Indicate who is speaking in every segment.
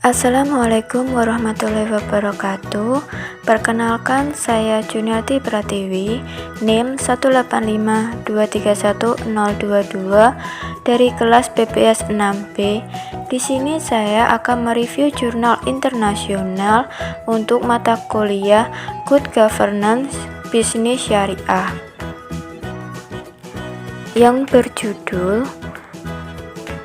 Speaker 1: Assalamualaikum warahmatullahi wabarakatuh. Perkenalkan, saya Juniati Pratiwi, NIM 185231022 dari kelas PPS 6B. Di sini saya akan mereview jurnal internasional untuk mata kuliah Good Governance Bisnis Syariah yang berjudul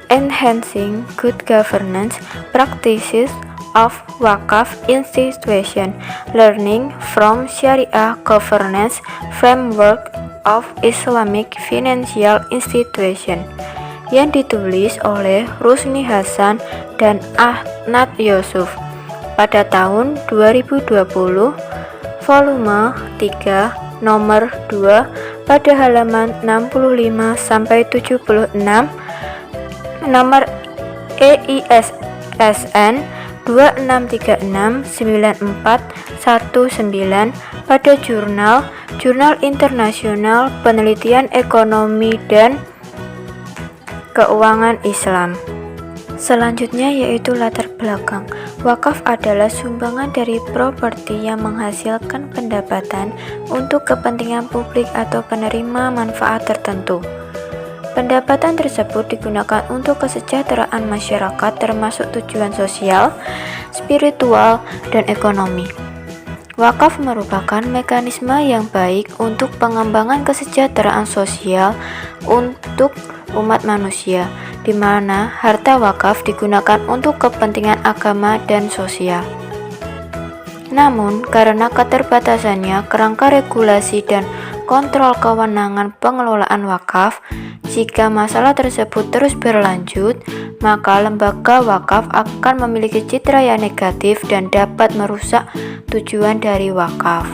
Speaker 1: Enhancing Good Governance Practices of Wakaf Institution, Learning from Sharia Governance Framework of Islamic Financial Institution, yang ditulis oleh Rusni Hasan dan Ahnad Yusuf pada tahun 2020, volume 3, nomor 2, pada halaman 65-76, nomor EISSN 26369419 pada Jurnal Internasional Penelitian Ekonomi dan Keuangan Islam. Selanjutnya yaitu latar belakang. Wakaf adalah sumbangan dari properti yang menghasilkan pendapatan untuk kepentingan publik atau penerima manfaat tertentu. Pendapatan tersebut digunakan untuk kesejahteraan masyarakat termasuk tujuan sosial, spiritual, dan ekonomi. Wakaf merupakan mekanisme yang baik untuk pengembangan kesejahteraan sosial untuk umat manusia, di mana harta wakaf digunakan untuk kepentingan agama dan sosial. Namun, karena keterbatasannya kerangka regulasi dan kontrol kewenangan pengelolaan wakaf, jika masalah tersebut terus berlanjut, maka lembaga wakaf akan memiliki citra yang negatif dan dapat merusak tujuan dari wakaf.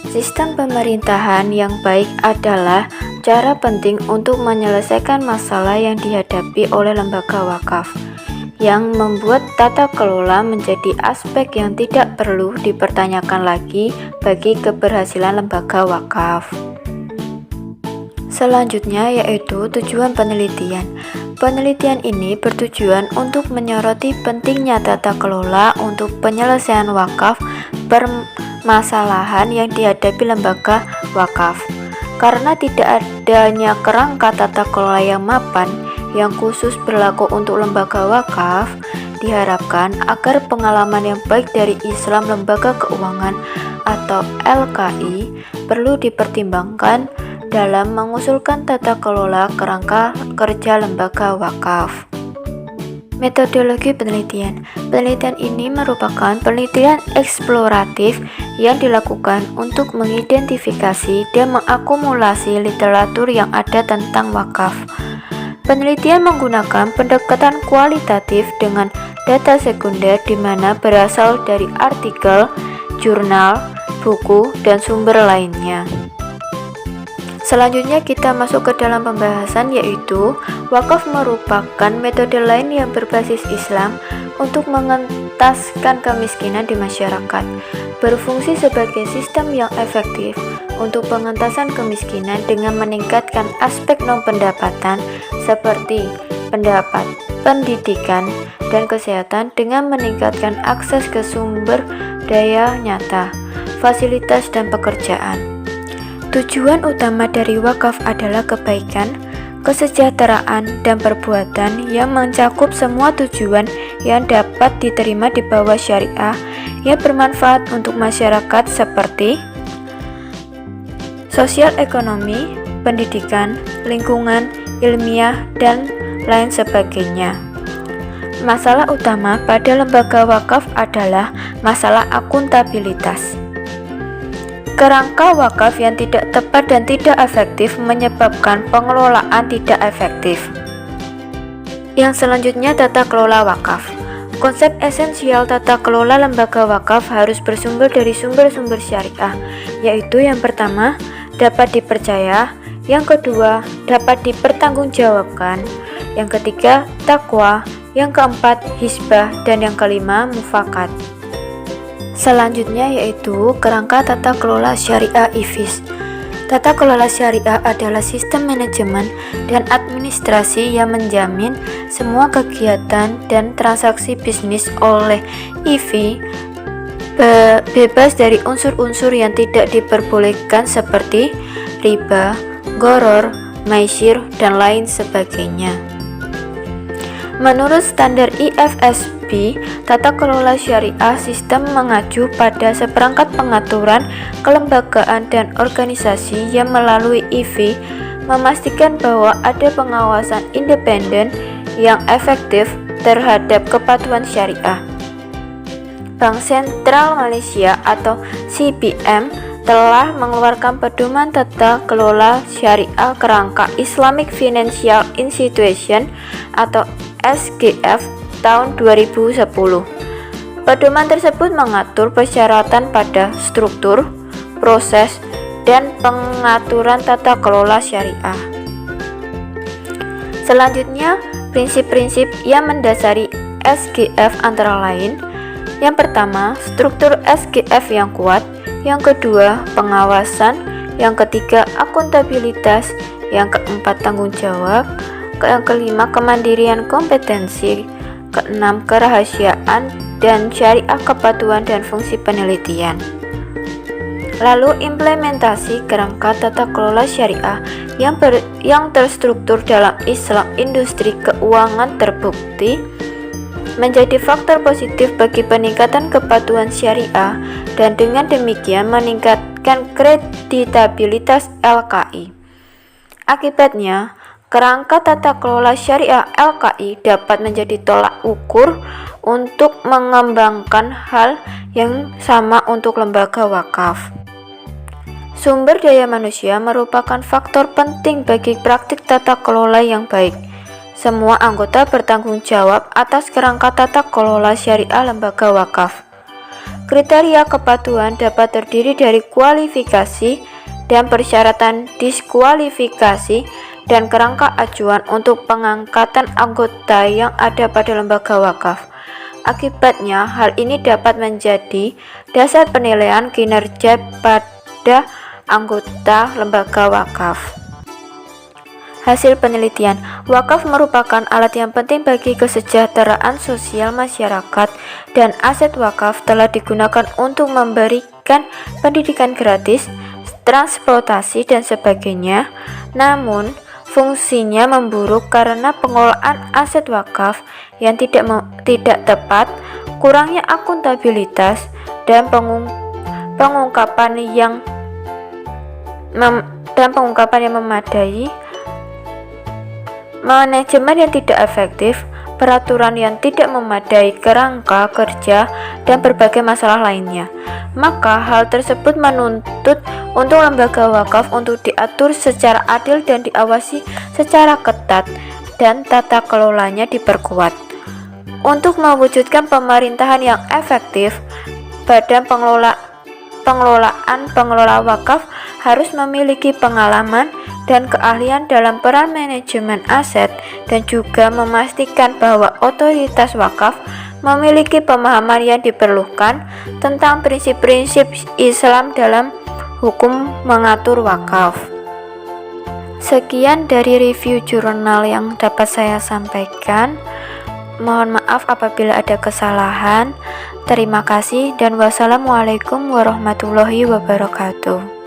Speaker 1: Sistem pemerintahan yang baik adalah cara penting untuk menyelesaikan masalah yang dihadapi oleh lembaga wakaf, yang membuat tata kelola menjadi aspek yang tidak perlu dipertanyakan lagi bagi keberhasilan lembaga wakaf. Selanjutnya yaitu tujuan penelitian. Penelitian ini bertujuan untuk menyoroti pentingnya tata kelola untuk penyelesaian wakaf permasalahan yang dihadapi lembaga wakaf. Karena tidak adanya kerangka tata kelola yang mapan yang khusus berlaku untuk lembaga wakaf, diharapkan agar pengalaman yang baik dari Islam Lembaga Keuangan atau LKI perlu dipertimbangkan dalam mengusulkan tata kelola kerangka kerja lembaga wakaf. Metodologi penelitian. Penelitian ini merupakan penelitian eksploratif yang dilakukan untuk mengidentifikasi dan mengakumulasi literatur yang ada tentang wakaf. Penelitian menggunakan pendekatan kualitatif dengan data sekunder di mana berasal dari artikel, jurnal, buku, dan sumber lainnya. Selanjutnya kita masuk ke dalam pembahasan, yaitu wakaf merupakan metode lain yang berbasis Islam untuk mengentaskan kemiskinan di masyarakat, berfungsi sebagai sistem yang efektif untuk pengentasan kemiskinan dengan meningkatkan aspek non-pendapatan seperti pendidikan, dan kesehatan dengan meningkatkan akses ke sumber daya nyata, fasilitas, dan pekerjaan. Tujuan utama dari wakaf adalah kebaikan, kesejahteraan, dan perbuatan yang mencakup semua tujuan yang dapat diterima di bawah syariah yang bermanfaat untuk masyarakat seperti sosial ekonomi, pendidikan, lingkungan, ilmiah, dan lain sebagainya. Masalah utama pada lembaga wakaf adalah masalah akuntabilitas. Kerangka wakaf yang tidak tepat dan tidak efektif menyebabkan pengelolaan tidak efektif. Yang selanjutnya, tata kelola wakaf. Konsep esensial tata kelola lembaga wakaf harus bersumber dari sumber-sumber syariah, yaitu yang pertama, dapat dipercaya, yang kedua, dapat dipertanggungjawabkan, yang ketiga, takwa, yang keempat, hisbah, dan yang kelima, mufakat. Selanjutnya yaitu kerangka tata kelola syariah IFIS. Tata kelola syariah adalah sistem manajemen dan administrasi yang menjamin semua kegiatan dan transaksi bisnis oleh IV bebas dari unsur-unsur yang tidak diperbolehkan seperti riba, gharar, maisir, dan lain sebagainya. Menurut standar IFSB, tata kelola syariah sistem mengacu pada seperangkat pengaturan kelembagaan dan organisasi yang melalui IV memastikan bahwa ada pengawasan independen yang efektif terhadap kepatuhan syariah. Bank Sentral Malaysia atau CBM telah mengeluarkan pedoman tata kelola syariah kerangka Islamic Financial Institution atau SGF tahun 2010. Pedoman tersebut mengatur persyaratan pada struktur, proses, dan pengaturan tata kelola syariah. Selanjutnya, prinsip-prinsip yang mendasari SGF antara lain: yang pertama, struktur SGF yang kuat; yang kedua, pengawasan; yang ketiga, akuntabilitas; yang keempat, tanggung jawab; yang kelima, kemandirian kompetensi; keenam, kerahasiaan dan syariah kepatuhan dan fungsi penelitian. Lalu, implementasi kerangka tata kelola syariah yang terstruktur dalam Islam industri keuangan terbukti menjadi faktor positif bagi peningkatan kepatuhan syariah dan dengan demikian meningkatkan kreditabilitas LKI. Akibatnya, kerangka tata kelola syariah LKI dapat menjadi tolak ukur untuk mengembangkan hal yang sama untuk lembaga wakaf. Sumber daya manusia merupakan faktor penting bagi praktik tata kelola yang baik. Semua anggota bertanggung jawab atas kerangka tata kelola syariah lembaga wakaf. Kriteria kepatuhan dapat terdiri dari kualifikasi dan persyaratan diskualifikasi dan kerangka acuan untuk pengangkatan anggota yang ada pada lembaga wakaf. Akibatnya, hal ini dapat menjadi dasar penilaian kinerja pada anggota lembaga wakaf. Hasil penelitian, wakaf merupakan alat yang penting bagi kesejahteraan sosial masyarakat dan aset wakaf telah digunakan untuk memberikan pendidikan gratis, transportasi, dan sebagainya. Namun, fungsinya memburuk karena pengelolaan aset wakaf yang tidak tepat, kurangnya akuntabilitas, dan pengungkapan yang memadai, manajemen yang tidak efektif, peraturan yang tidak memadai kerangka kerja, dan berbagai masalah lainnya. Maka hal tersebut menuntut untuk lembaga wakaf untuk diatur secara adil dan diawasi secara ketat dan tata kelolanya diperkuat. Untuk mewujudkan pemerintahan yang efektif, Badan Pengelola Wakaf harus memiliki pengalaman dan keahlian dalam peran manajemen aset dan juga memastikan bahwa otoritas wakaf memiliki pemahaman yang diperlukan tentang prinsip-prinsip Islam dalam hukum mengatur wakaf. Sekian dari review jurnal yang dapat saya sampaikan. Mohon maaf apabila ada kesalahan. Terima kasih dan wassalamualaikum warahmatullahi wabarakatuh.